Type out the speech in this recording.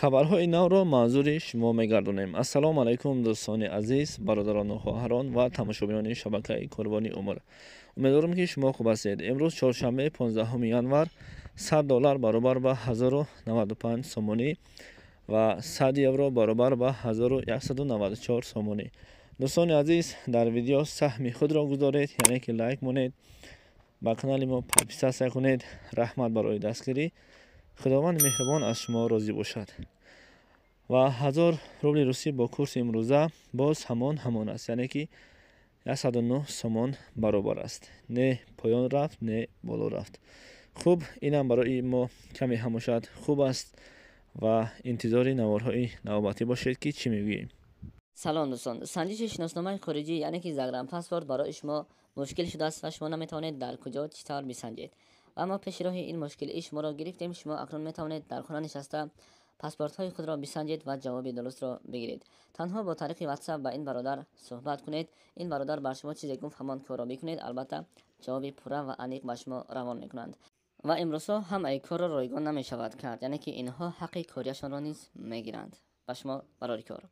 خبرهای نو را منظور شما میگردانیم. السلام علیکم دوستان عزیز، برادران و خواهران و تماشاگران شبکه کاروان عمر. امیدوارم که شما خوب هستید. امروز چهارشنبه 15 ینور $100 برابر به 1095 سومانی و 100 یورو برابر به 1194 سومانی. دوستان عزیز، در ویدیو سهم خود را گذارید، یعنی که لایک مونید، با کانال ما پادپیسته کنید. رحمت برای دستگیری. خداوند مهربان از شما راضی باشد. و 1000 روبل روسی با کورس امروزه باز همان است، یعنی که 109 سومون برابر است. نه پایان رفت نه بالا رفت. خوب، اینم برای ما کمی هماشد خوب است و انتظار نوارهای نوبتی باشید که چی میگوییم. سلام دوستان، سنجش شناسنامه خارجی یعنی که زگرم پاسپورت برای شما مشکل شده است و شما نمیتوانید در کجا چطور بسنجید. و اما پیش راه این مشکل شما را گرفتیم. شما اکنون میتوانید در خانه نشسته پاسپورت های خود را بسنجید و جواب درست را بگیرید. تنها با طریق واتساپ با این برادر صحبت کنید. این برادر بر شما چیزی گفت همان کار را بکنید. البته جواب پوره و عمیق به شما روان میکنند. و امروزها هم ای کار را رایگان نمی شود کرد، یعنی که اینها حق کاریشان را نیز میگیرند. و شما برای کار